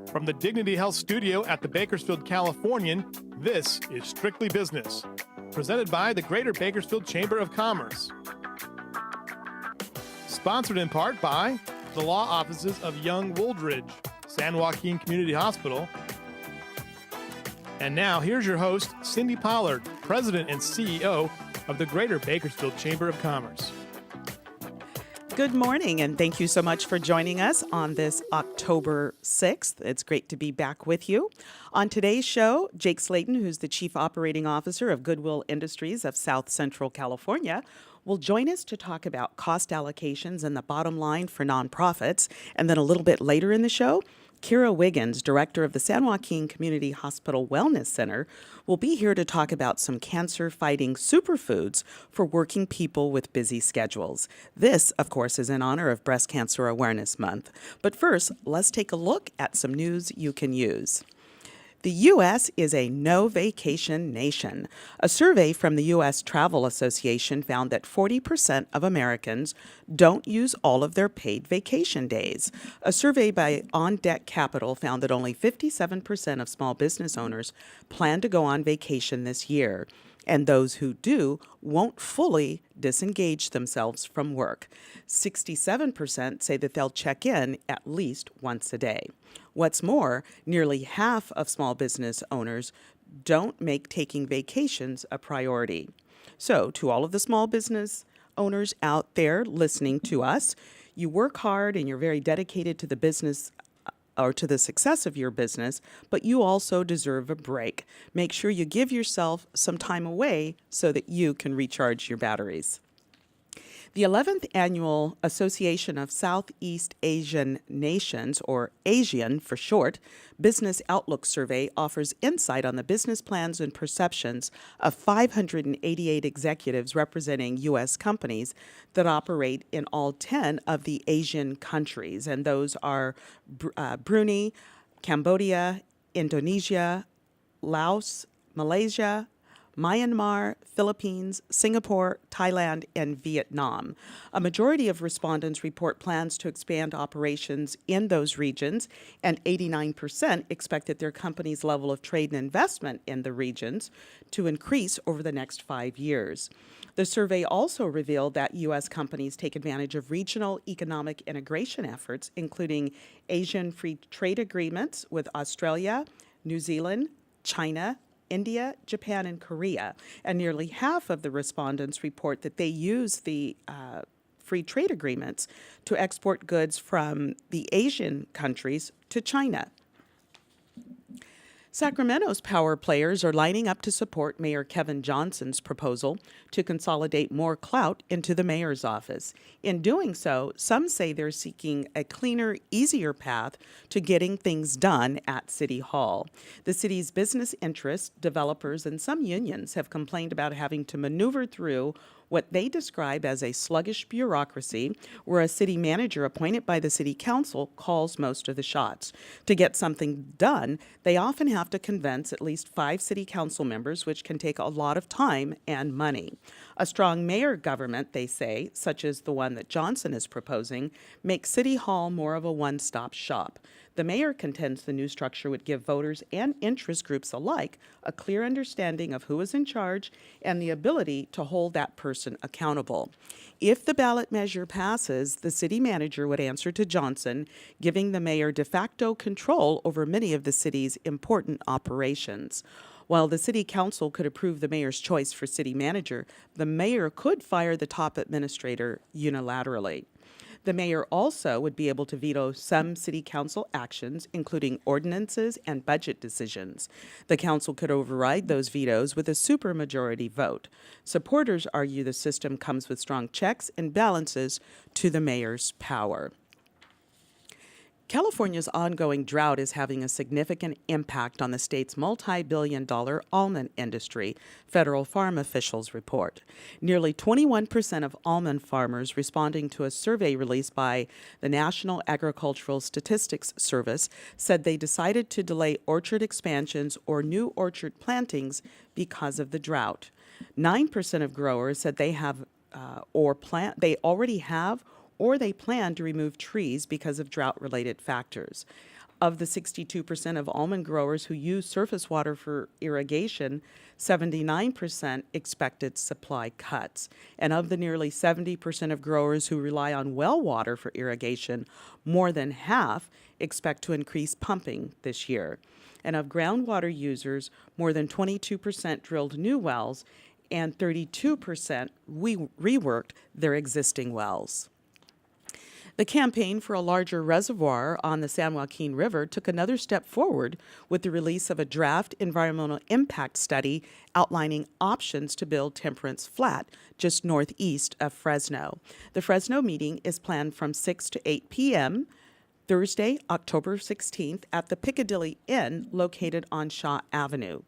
From the Dignity Health Studio at the Bakersfield Californian, this is Strictly Business, presented by the Greater Bakersfield Chamber of Commerce. Sponsored in part by the law offices of Young Wooldridge, San Joaquin Community Hospital. And now, here's your host, Cindy Pollard, President and CEO of the Greater Bakersfield Chamber of Commerce. Good morning, and thank you so much for joining us on this October 6th. It's great to be back with you. On today's show, Jake Slayton, who's the Chief Operating Officer of Goodwill Industries of South Central California, will join us to talk about cost allocations and the bottom line for nonprofits. And then a little bit later in the show, Kira Wiggins, director of the San Joaquin Community Hospital Wellness Center, will be here to talk about some cancer-fighting superfoods for working people with busy schedules. This, of course, is in honor of Breast Cancer Awareness Month. But first, let's take a look at some news you can use. The U.S. is a no-vacation nation. A survey from the U.S. Travel Association found that 40% of Americans don't use all of their paid vacation days. A survey by On Deck Capital found that only 57% of small business owners plan to go on vacation this year. And those who do won't fully disengage themselves from work. 67% say that they'll check in at least once a day. What's more, nearly half of small business owners don't make taking vacations a priority. So, to all of the small business owners out there listening to us, you work hard and you're very dedicated to the business or to the success of your business, but you also deserve a break. Make sure you give yourself some time away so that you can recharge your batteries. The 11th Annual Association of Southeast Asian Nations, or ASEAN for short, Business Outlook Survey offers insight on the business plans and perceptions of 588 executives representing U.S. companies that operate in all 10 of the Asian countries, and those are Brunei, Cambodia, Indonesia, Laos, Malaysia, Myanmar, Philippines, Singapore, Thailand, and Vietnam. A majority of respondents report plans to expand operations in those regions, and 89% expect that their company's level of trade and investment in the regions to increase over the next 5 years. The survey also revealed that U.S. companies take advantage of regional economic integration efforts, including Asian free trade agreements with Australia, New Zealand, China, India, Japan, and Korea. And nearly half of the respondents report that they use the free trade agreements to export goods from the Asian countries to China. Sacramento's power players are lining up to support Mayor Kevin Johnson's proposal to consolidate more clout into the mayor's office. In doing so, some say they're seeking a cleaner, easier path to getting things done at City Hall. The city's business interests, developers, and some unions have complained about having to maneuver through what they describe as a sluggish bureaucracy where a city manager appointed by the city council calls most of the shots. To get something done, they often have to convince at least 5 city council members, which can take a lot of time and money. A strong mayor government, they say, such as the one that Johnson is proposing, makes City Hall more of a one-stop shop. The mayor contends the new structure would give voters and interest groups alike a clear understanding of who is in charge and the ability to hold that person accountable. If the ballot measure passes, the city manager would answer to Johnson, giving the mayor de facto control over many of the city's important operations. While the city council could approve the mayor's choice for city manager, the mayor could fire the top administrator unilaterally. The mayor also would be able to veto some city council actions, including ordinances and budget decisions. The council could override those vetoes with a supermajority vote. Supporters argue the system comes with strong checks and balances to the mayor's power. California's ongoing drought is having a significant impact on the state's multi-billion-dollar almond industry, federal farm officials report. Nearly 21% of almond farmers responding to a survey released by the National Agricultural Statistics Service said they decided to delay orchard expansions or new orchard plantings because of the drought. 9% of growers said they already have or they plan to remove trees because of drought-related factors. Of the 62% of almond growers who use surface water for irrigation, 79% expected supply cuts. And of the nearly 70% of growers who rely on well water for irrigation, more than half expect to increase pumping this year. And of groundwater users, more than 22% drilled new wells and 32% reworked their existing wells. The campaign for a larger reservoir on the San Joaquin River took another step forward with the release of a draft environmental impact study outlining options to build Temperance Flat, just northeast of Fresno. The Fresno meeting is planned from 6 to 8 p.m. Thursday, October 16th, at the Piccadilly Inn located on Shaw Avenue.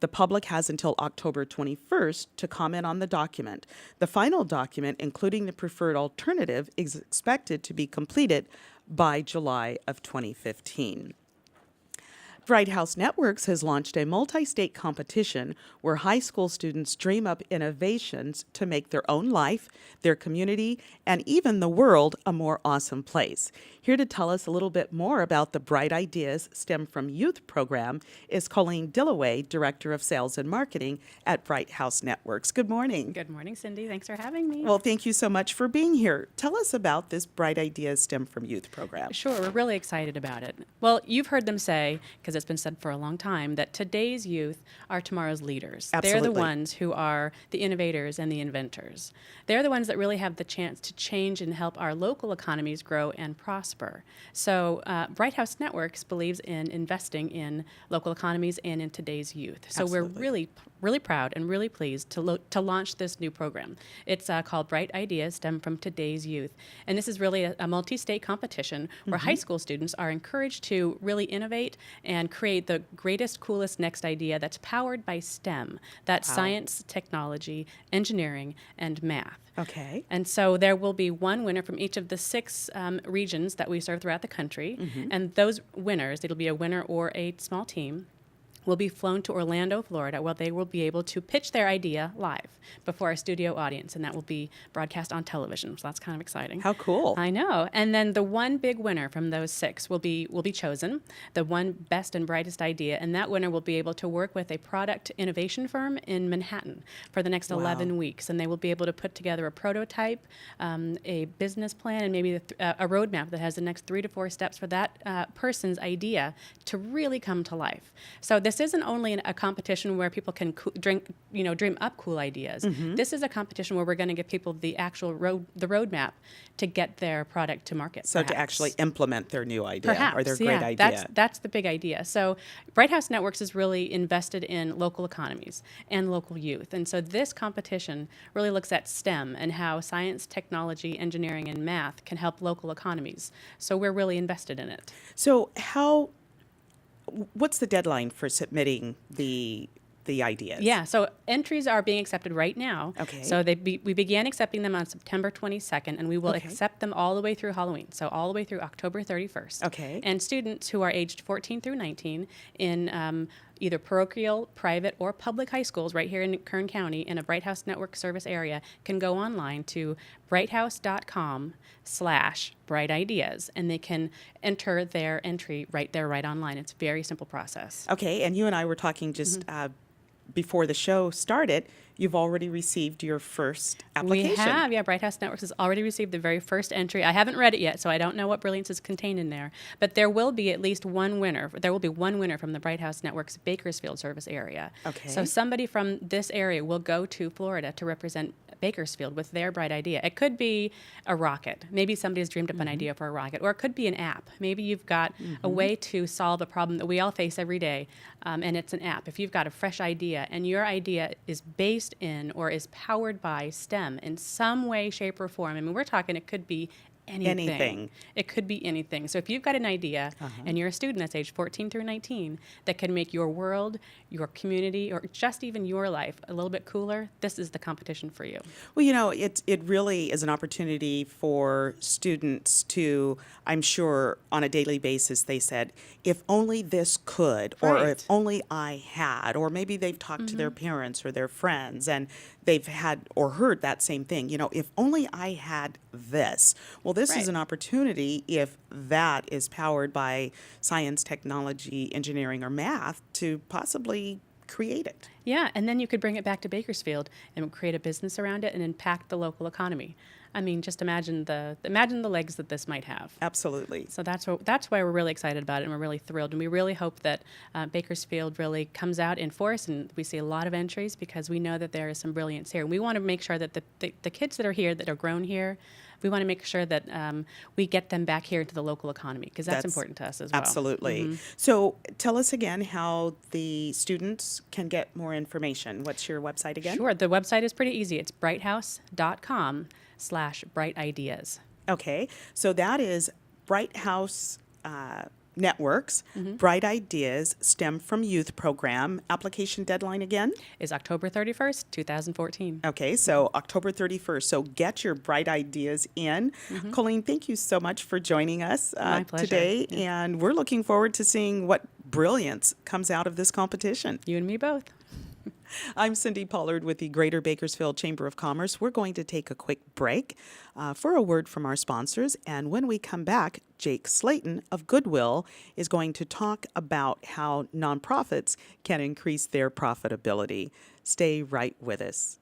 The public has until October 21st to comment on the document. The final document, including the preferred alternative, is expected to be completed by July of 2015. Bright House Networks has launched a multi-state competition where high school students dream up innovations to make their own life, their community, and even the world a more awesome place. Here to tell us a little bit more about the Bright Ideas Stem from Youth program is Colleen DIllaway, Director of Sales and Marketing at Bright House Networks. Good morning. Good morning, Cindy. Thanks for having me. Well, thank you so much for being here. Tell us about this Bright Ideas Stem from Youth program. Sure, we're really excited about it. Well, you've heard them say, because it's been said for a long time, that today's youth are tomorrow's leaders. Absolutely. They're the ones who are the innovators and the inventors. They're the ones that really have the chance to change and help our local economies grow and prosper. So Bright House Networks believes in investing in local economies and in today's youth. So Absolutely. we're really proud and really pleased to launch this new program. It's called Bright Ideas Stem from Today's Youth. And this is really a multi-state competition where high school students are encouraged to really innovate and create the greatest, coolest next idea that's powered by STEM. That's science, technology, engineering, and math. Okay. And so there will be one winner from each of the 6 regions that we serve throughout the country. And those winners, it'll be a winner or a small team, will be flown to Orlando, Florida, where they will be able to pitch their idea live before a studio audience, and that will be broadcast on television. So that's kind of exciting. How cool. I know. And then the one big winner from those 6 will be chosen, the one best and brightest idea, and that winner will be able to work with a product innovation firm in Manhattan for the next 11 weeks, and they will be able to put together a prototype, a business plan, and maybe a roadmap that has the next 3 to 4 steps for that person's idea to really come to life. So this isn't only a competition where people can dream up cool ideas. This is a competition where we're going to give people the actual roadmap to get their product to market. So perhaps. to actually implement their new idea Perhaps, or their great yeah, idea. That's the big idea. So Bright House Networks is really invested in local economies and local youth. And so this competition really looks at STEM and how science, technology, engineering, and math can help local economies. So we're really invested in it. So what's the deadline for submitting the ideas? Yeah, so entries are being accepted right now. Okay. So we began accepting them on September 22nd, and we will accept them all the way through Halloween, so all the way through October 31st. Okay. And students who are aged 14 through 19 in either parochial, private, or public high schools right here in Kern County in a Bright House Network service area can go online to brighthouse.com/bright ideas, and they can enter their entry right there, right online. It's a very simple process. Okay, and you and I were talking just before the show started. You've already received your first application. We have, yeah. Bright House Networks has already received the very first entry. I haven't read it yet, so I don't know what brilliance is contained in there. But there will be at least one winner. There will be one winner from the Bright House Networks Bakersfield service area. Okay. So somebody from this area will go to Florida to represent Bakersfield with their bright idea. It could be a rocket. Maybe somebody's dreamed up an idea for a rocket. Or it could be an app. Maybe you've got a way to solve a problem that we all face every day, and it's an app. If you've got a fresh idea and your idea is based in or is powered by STEM in some way, shape, or form, I mean, we're talking it could be anything. It could be anything. So if you've got an idea and you're a student that's age 14 through 19 that can make your world, your community, or just even your life a little bit cooler, this is the competition for you. Well, you know, it really is an opportunity for students to, I'm sure, on a daily basis, they said, if only this could, or Right. if only I had, or maybe they've talked to their parents or their friends and they've had or heard that same thing, you know, if only I had this. Well, this is Right. an opportunity if that is powered by science, technology, engineering, or math to possibly create it. Yeah, and then you could bring it back to Bakersfield and create a business around it and impact the local economy. I mean, just imagine the legs that this might have. Absolutely. So that's why we're really excited about it, and we're really thrilled, and we really hope that Bakersfield really comes out in force, and we see a lot of entries because we know that there is some brilliance here, and we want to make sure that the kids that are here, that are grown here, we want to make sure that we get them back here into the local economy because that's important to us as well. Absolutely. So tell us again how the students can get more information. What's your website again? Sure. The website is pretty easy. It's brighthouse.com/brightideas. Okay, so that is Bright House Networks, Bright Ideas STEM from Youth program. Application deadline again? Is October 31st, 2014. Okay, so October 31st. So get your bright ideas in. Colleen, thank you so much for joining us My pleasure. today. And we're looking forward to seeing what brilliance comes out of this competition. You and me both. I'm Cindy Pollard with the Greater Bakersfield Chamber of Commerce. We're going to take a quick break for a word from our sponsors. And when we come back, Jake Slayton of Goodwill is going to talk about how nonprofits can increase their profitability. Stay right with us.